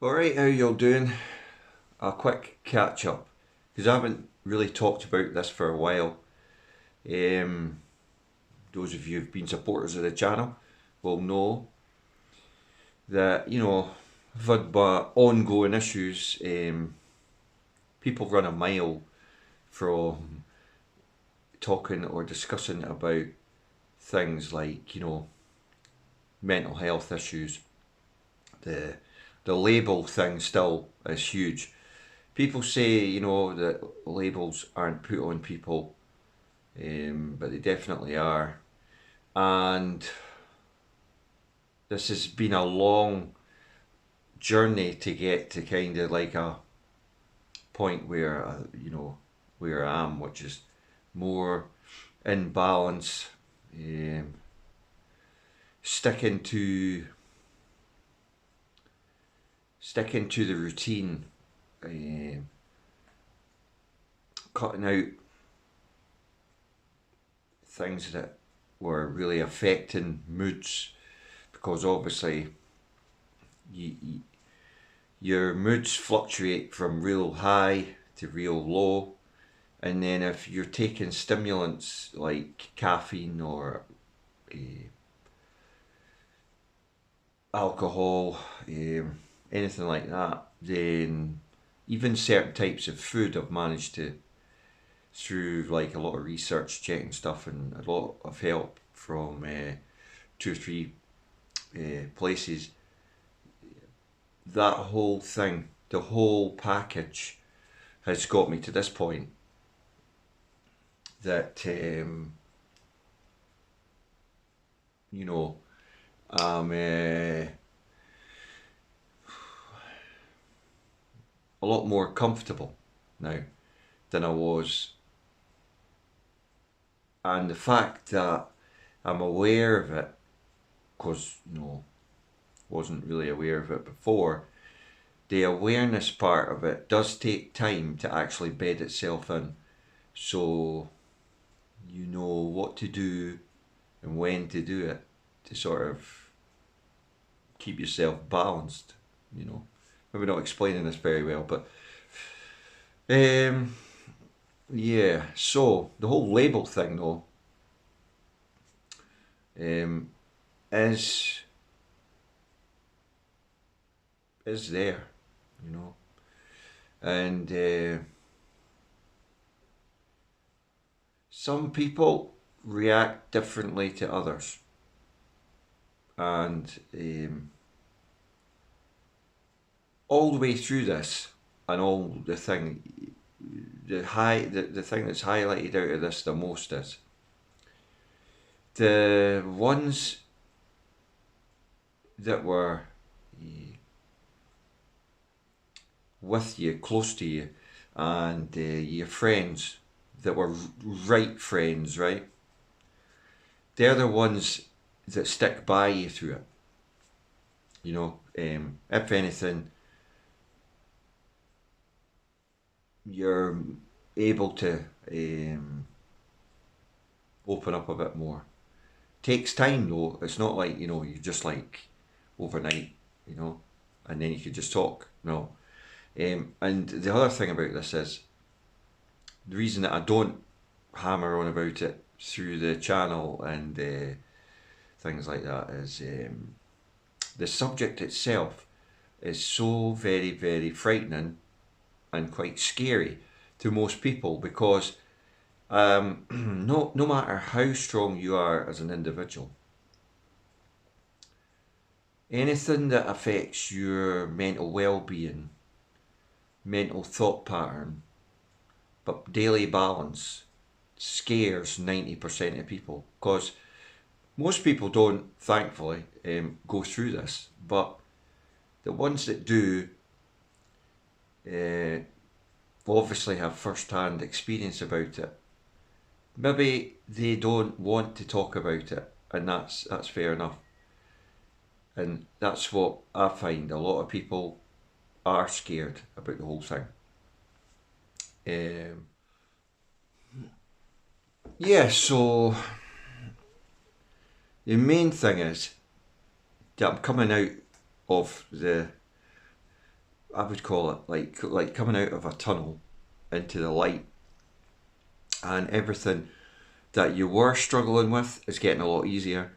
Alright, how you all doing? A quick catch up because I haven't really talked about this for a while. Um, those of you who've been supporters of the channel will know that I've had ongoing issues. People run a mile from talking or discussing about things like mental health issues. The the label thing still is huge. People say that labels aren't put on people, but they definitely are. And this has been a long journey to get to kind of like a point where where I am, which is more in balance, um, sticking to sticking to the routine, um, cutting out things that were really affecting moods, because obviously you, your moods fluctuate from real high to real low. And then if you're taking stimulants like caffeine or uh, alcohol, anything like that, then even certain types of food I've managed to, through like a lot of research, checking stuff, and a lot of help from two or three places, that whole thing, the whole package has got me to this point that you know I'm a lot more comfortable now than I was, and the fact that I'm aware of it, because wasn't really aware of it before. The awareness part of it does take time to actually bed itself in, so you know what to do and when to do it to sort of keep yourself balanced. Maybe not explaining this very well, but um, yeah. So the whole label thing, though, um, is is there, you know, and some people react differently to others, and all the way through this, and all the thing that's highlighted out of this the most is the ones that were with you, close to you, and your friends that were right friends, right? They're the ones that stick by you through it. If anything, you're able to open up a bit more. Takes time though. It's not like you just like overnight, you know, and then you could just talk. No. And the other thing about this is the reason that I don't hammer on about it through the channel and things like that is the subject itself is so very, very frightening and quite scary to most people, because no matter how strong you are as an individual, anything that affects your mental well-being, mental thought pattern, but daily balance scares 90% of people, because most people don't, thankfully, go through this, but the ones that do uh, obviously have first-hand experience about it. Maybe they don't want to talk about it, and that's fair enough. And that's what I find. A lot of people are scared about the whole thing. Um, yeah, so the main thing is that I'm coming out of I would call it like coming out of a tunnel into the light, and everything that you were struggling with is getting a lot easier.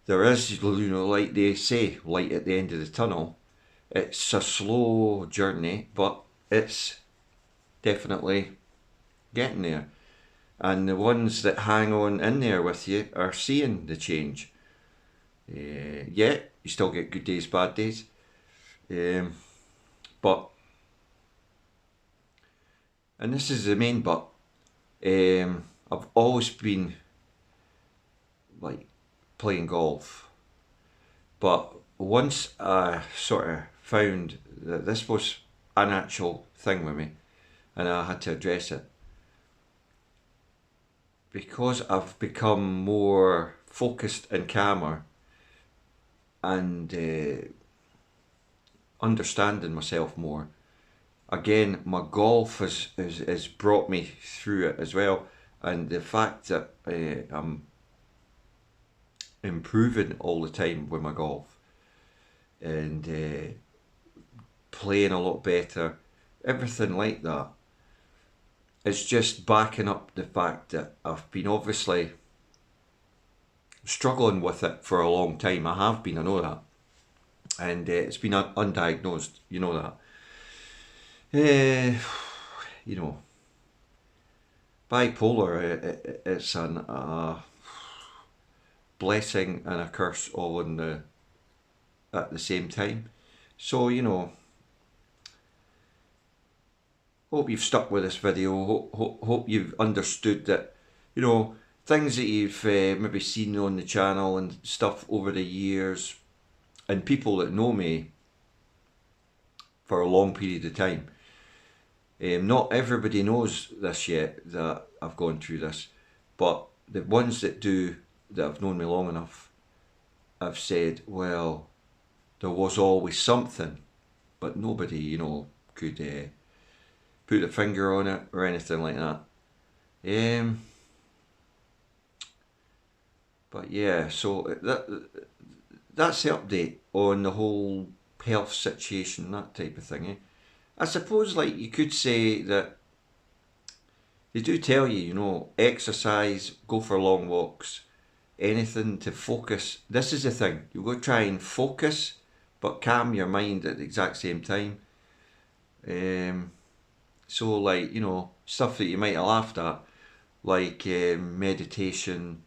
There is, like they say, light at the end of the tunnel. It's a slow journey, but it's definitely getting there. And the ones that hang on in there with you are seeing the change. Yeah, you still get good days, bad days. But, and this is the main but, I've always been like playing golf. But once I sort of found that this was an actual thing with me and I had to address it, because I've become more focused and calmer and understanding myself more. Again, my golf has brought me through it as well, and the fact that I'm improving all the time with my golf and playing a lot better, everything like that. It's just backing up the fact that I've been obviously struggling with it for a long time. I have been, I know that. And it's been undiagnosed, you know that. You know, bipolar, it's a blessing and a curse all at the same time. So, hope you've stuck with this video. Hope you've understood that, things that you've maybe seen on the channel and stuff over the years, and people that know me for a long period of time. Not everybody knows this yet, that I've gone through this, but the ones that do, that have known me long enough, have said, well, there was always something, but nobody, could put a finger on it or anything like that. But yeah, so that's the update on the whole health situation, that type of thing. I suppose, like, you could say that they do tell you, exercise, go for long walks, anything to focus. This is the thing, you've got to try and focus, but calm your mind at the exact same time. So, like, stuff that you might have laughed at, like meditation,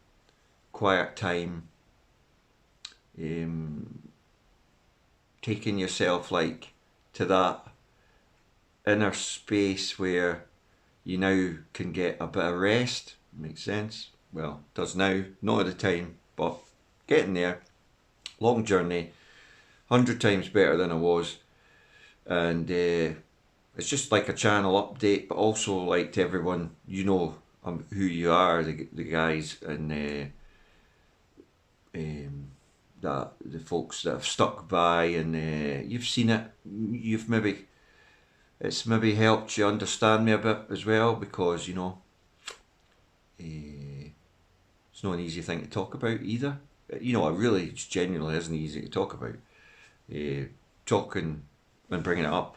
quiet time, taking yourself, like, to that inner space where you now can get a bit of rest. Makes sense? Well, does now, not at the time, but getting there. Long journey, 100 times better than I was, and it's just like a channel update, but also like to everyone, who you are, the guys, and that the folks that have stuck by, and you've seen it. It's maybe helped you understand me a bit as well, because it's not an easy thing to talk about either. It really genuinely isn't easy to talk about. Talking and bringing it up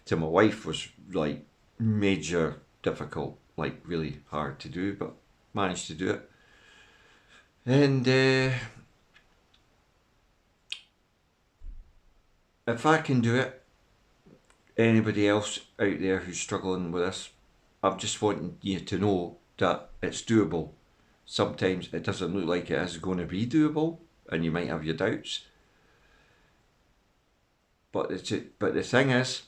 to my wife was like major difficult, like really hard to do, but managed to do it. And if I can do it, anybody else out there who's struggling with this, I'm just wanting you to know that it's doable. Sometimes it doesn't look like it is going to be doable, and you might have your doubts. But the thing is,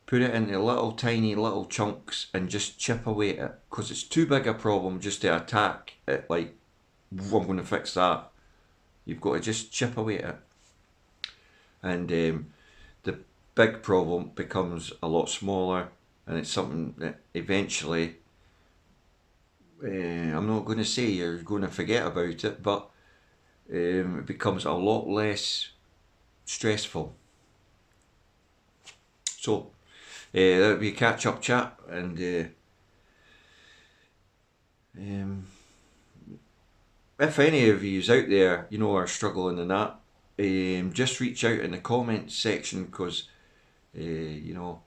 put it into little tiny little chunks and just chip away at it, because it's too big a problem just to attack it like, I'm going to fix that. You've got to just chip away at it. And the big problem becomes a lot smaller, and it's something that eventually, I'm not going to say you're going to forget about it, but it becomes a lot less stressful. So that would be a catch-up chat, and if any of yous out there, are struggling in that, just reach out in the comments section, because You know,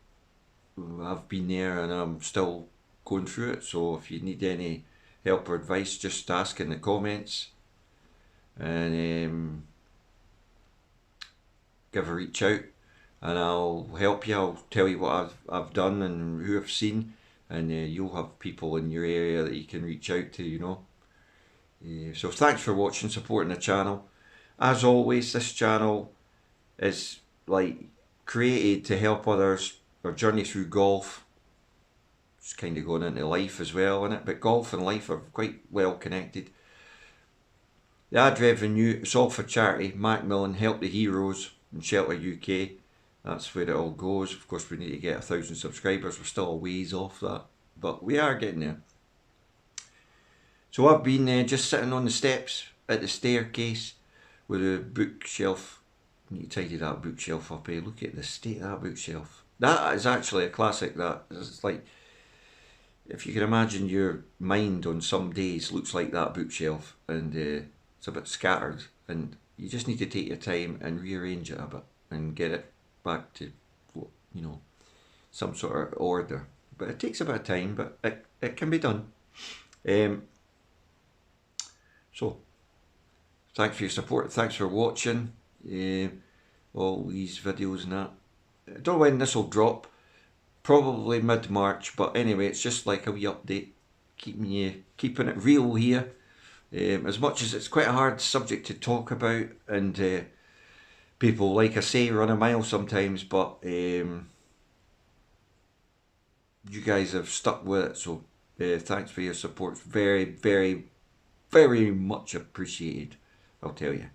I've been there and I'm still going through it. So if you need any help or advice, just ask in the comments, and give a reach out, and I'll help you. I'll tell you what I've done and who I've seen, and you'll have people in your area that you can reach out to, you know. So thanks for watching, supporting the channel. As always, this channel is like created to help others, our journey through golf. It's kind of going into life as well, isn't it? But golf and life are quite well connected. The ad revenue, it's all for charity. Macmillan, Help the Heroes, and Shelter UK. That's where it all goes. Of course, we need to get 1,000 subscribers. We're still a ways off that, but we are getting there. So I've been just sitting on the steps at the staircase with a bookshelf. I need to tidy that bookshelf up, eh? Look at the state of that bookshelf. That is actually a classic. That is like, if you can imagine your mind on some days looks like that bookshelf, and it's a bit scattered, and you just need to take your time and rearrange it a bit and get it back to, you know, some sort of order. But it takes a bit of time, but it can be done. So thanks for your support, thanks for watching all these videos and that. I don't know when this will drop, probably mid-March, but anyway, it's just like a wee update, keeping it real here. As much as it's quite a hard subject to talk about, and people, like I say, run a mile sometimes, but you guys have stuck with it, so thanks for your support. Very, very, very much appreciated, I'll tell you.